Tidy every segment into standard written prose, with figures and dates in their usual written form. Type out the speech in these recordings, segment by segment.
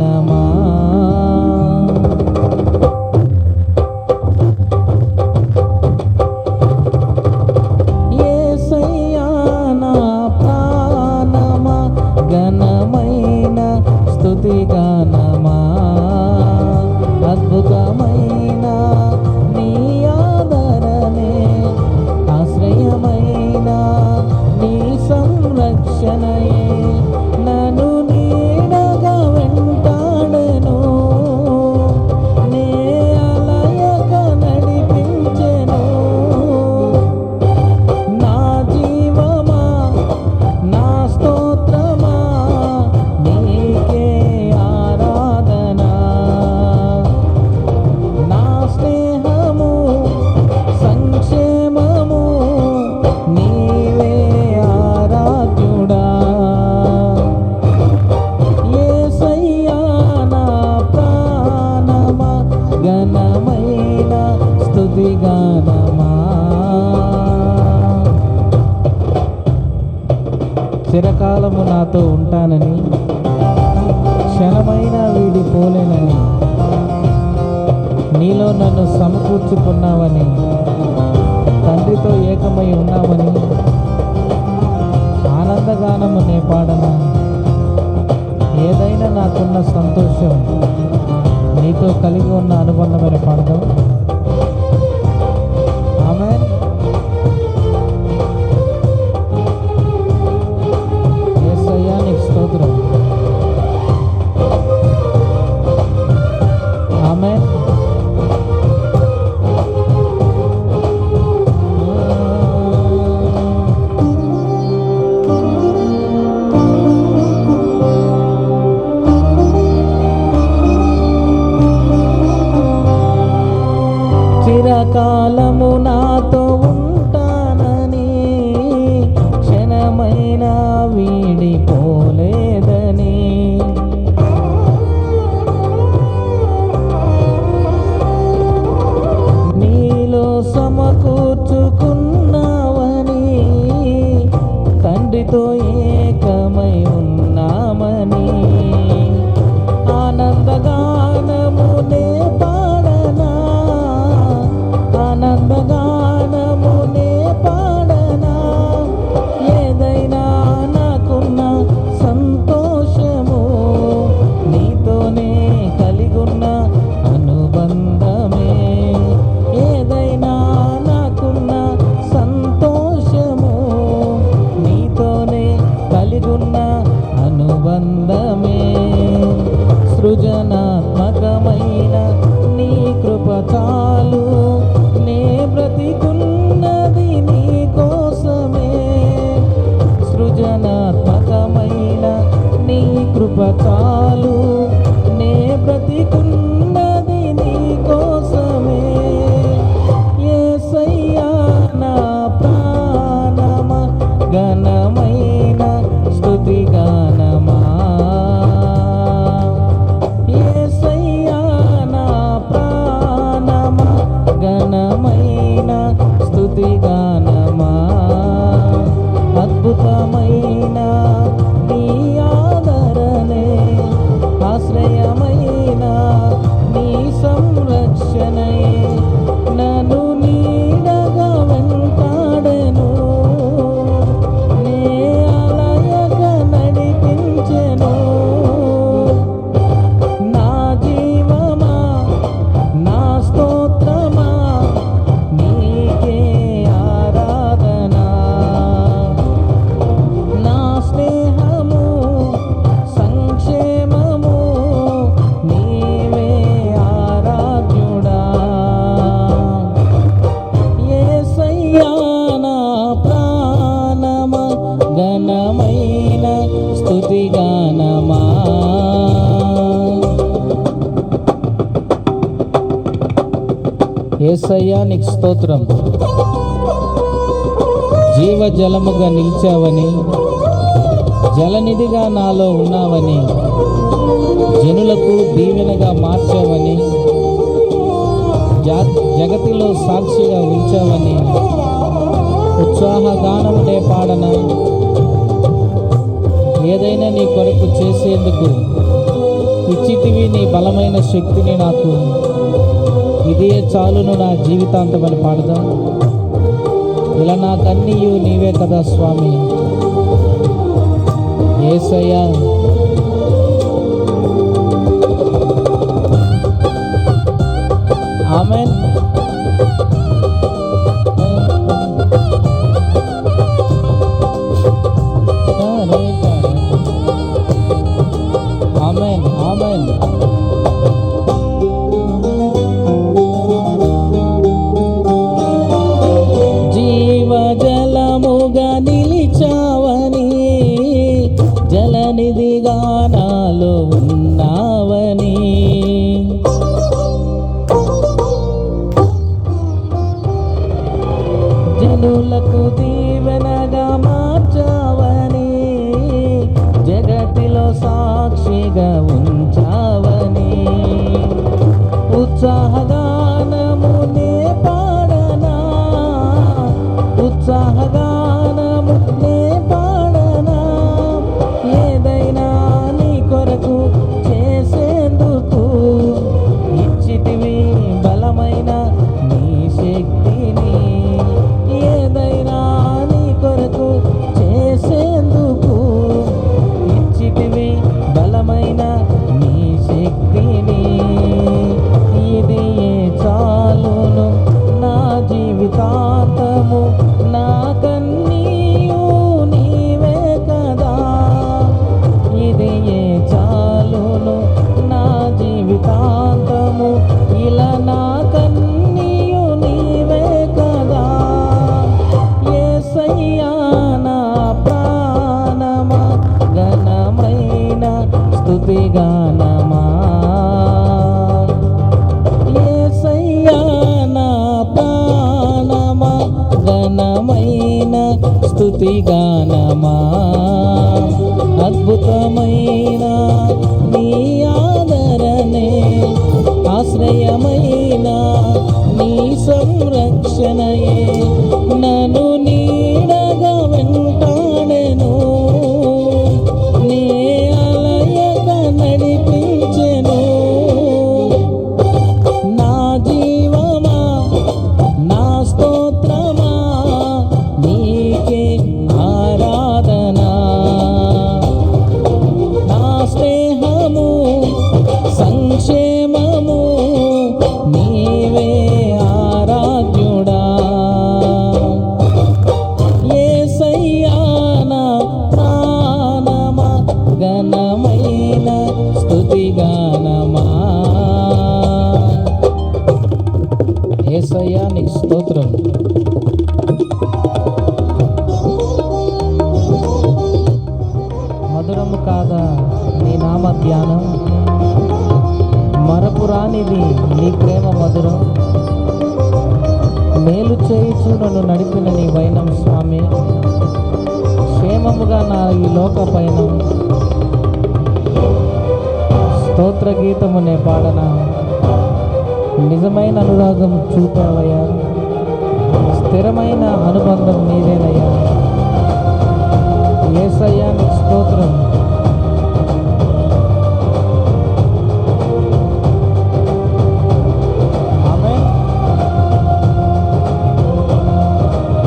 స్తుతిగానమా. యేసయ్యా నా ప్రాణమా ఘనమైన స్తుతిగానమా. అద్భుతమైన నీ ఆదరణే ఆశ్రయమైన నీ సంరక్షణయే నన్ను నీడగా వెంటాడెను. నే అలయక నడిపించెను. నా జీవమా నా స్తోత్రమా నీకే ఆరాధన. నా స్నేహము సంక్షేమము నీవే ఆరాధ్యుడా. యేసయ్యా నా ప్రాణమా ఘనమైన స్తుతిగానమా. చిరకాలము నాతో ఉంటానని క్షణమైన వీడిపోలేనని నీలో నన్ను సమకూర్చుకున్నావని తండ్రితో ఏకమై ఉన్నామని ఆనందగానము నే పాడనా. ఏదైనా నాకున్న సంతోషం నీతో కలిగి ఉన్న అనుబంధమైన పాడదాం. ఆమేన్. యేసయ్యా నీకు స్తోత్రం. ఆమేన్. చిరకాలము నాతో ఉంటానని క్షణమైన వీడిపోలేదని నీలో సమకూర్చుకున్నావని తండ్రితో ఏకమై ఉన్నామని ఆనందగానమునే పాడనా. ఆనందగానమునే పాడనా. ఏదైనా నాకున్న సంతోషము నీతోనే కలిగున్న అనుబంధమే. ఏదైనా నాకున్న సంతోషము నీతోనే కలిగున్న అనుబంధమే. సృజనాత్మకమైన నీ కృప చాలు. నే బ్రతికున్నది నీ కోసమే. సృజనాత్మకమైన నీ కృప చాలు. నే బ్రతికున్నది నీ కోసమే. యేసయ్యా నా ప్రాణమా ఘనమైన స్తుతిగానమా. యేసయ్యా నా ప్రాణమా ఘనమైన స్తుతిగానమా. అద్భుతమైన నీ ఆదరణే ఆశ్రయమైన నీ సంరక్షణయే నన్ను నీడగా వెంటాడెను. నే అలయక నడిపించెను. నా జీవమా నా స్తోత్రమా నీకే ఆరాధన. నా స్నేహము సంక్షేమము నీవే ఆరాధ్యుడా. యేసయ్యా నా ప్రాణమా ఘనమైన స్తుతిగానమా. యేసయ్యా నీకు స్తోత్రం. జీవజలముగా నిలిచావని జలనిధిగా నాలో ఉన్నావని జనులకు దీవెనగా మార్చావని జగతిలో సాక్షిగా ఉంచావని ఉత్సాహగానమునే పాడన. ఏదైనా నీ కొరకు చేసేందుకు ఇచ్చితివి నీ బలమైన శక్తిని నాకు, ఇదే చాలును నా జీవితాంతమని పాడదాం. ఇలా నాకన్నీయు నీవే కదా స్వామి. యేసయ్యా ఆమేన్. ఆమేన్ ఆమేన్. జీవజలముగా నిలిచావని, జలనిధిగా నాలో ఉన్నావని, జనులకు దీవెనగా మార్చావని, జగతిలో సాక్షిగా ఉంచావని, ఉత్సాహగానమునే పాడనా, ఉత్సాహగానమునే పాడనా, ఏదైనా నీ కొరకు చేసేందుకు ఇచ్చితివి బలమైన నీ శక్తిని, ఏదైనా నీ కొరకు చేసేందుకు ఇచ్చితివి బలమైన నీ శక్తిని, ఇది చాలును నా జీవితాంతము, నాకన్నీయు నీవే కదా, ఇది చాలును నా జీవితాంతము, ఇలా నాకన్నీయు నీవే కదా. యేసయ్యా నా ప్రాణమా, ఘనమైన స్తుతిగానమా, యేసయ్యా నా ప్రాణమా, ఘనమైన స్తుతిగానమా, అద్భుతమైన నీ ఆదరణే, ఆశ్రయమైన నీ సంరక్షణయే నన్ను నీడగా వెంటాడెను, నీ అలయక నడిపించెను. నా జీవమా నా స్తోత్రమా నీకే ఆరాధనా, నా స్నేహము సంక్షేమము నీవే ఆరాధ్యుడా. యేసయ్యా నా ప్రాణమా, ఘనమైన స్తుతిగానమా, యేసయ్యా నీకు స్తోత్రం. మధురము కాదా నీ నామ ధ్యానం, మరపురానిది నీ ప్రేమ మధురం, మేలు చేయుచు నన్ను నడిపిన నీ వైనం స్వామి, క్షేమముగా నా ఈ లోక పయనం, స్తోత్ర గీతమునే పాడనా, నిజమైన అనురాగం చూపావయ్యా, స్థిరమైన అనుబంధం నీదేనయ్యా. యేసయ్యా నీకు స్తోత్రం. ఆమేన్.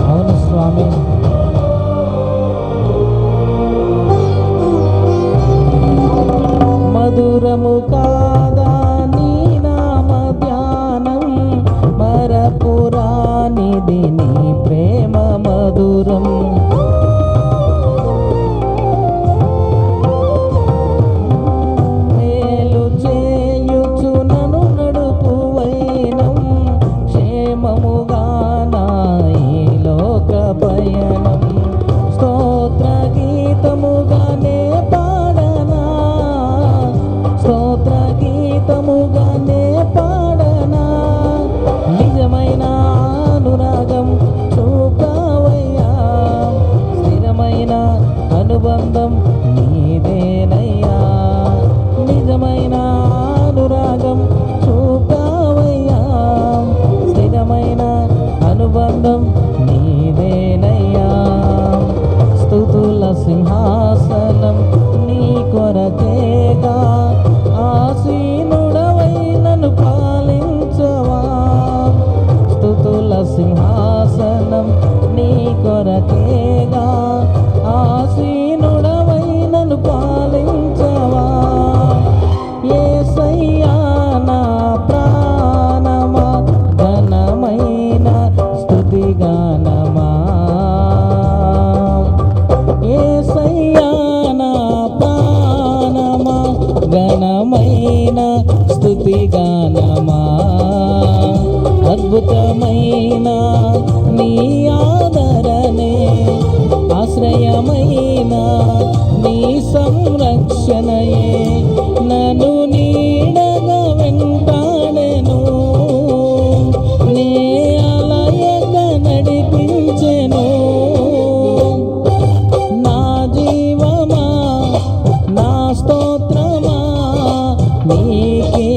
అవును స్వామి. మధురము కాదా నీ నామ ధ్యానం, మరపురానిది నీ ప్రేమ మధురం, యేసయ్యా నా ప్రాణమా ఘనమైన స్తుతి గానమా యేసయ్యా నా ప్రాణమా ఘనమైన స్తుతి గానమా అద్భుతమైన నీ ఆదరణే ఆశ్రయమైన నీ సంరక్షణయే నన్ను నీడగా వెంటాడెను నే అలయక నడిపించెను నా జీవమా నా స్తోత్రమా నీకే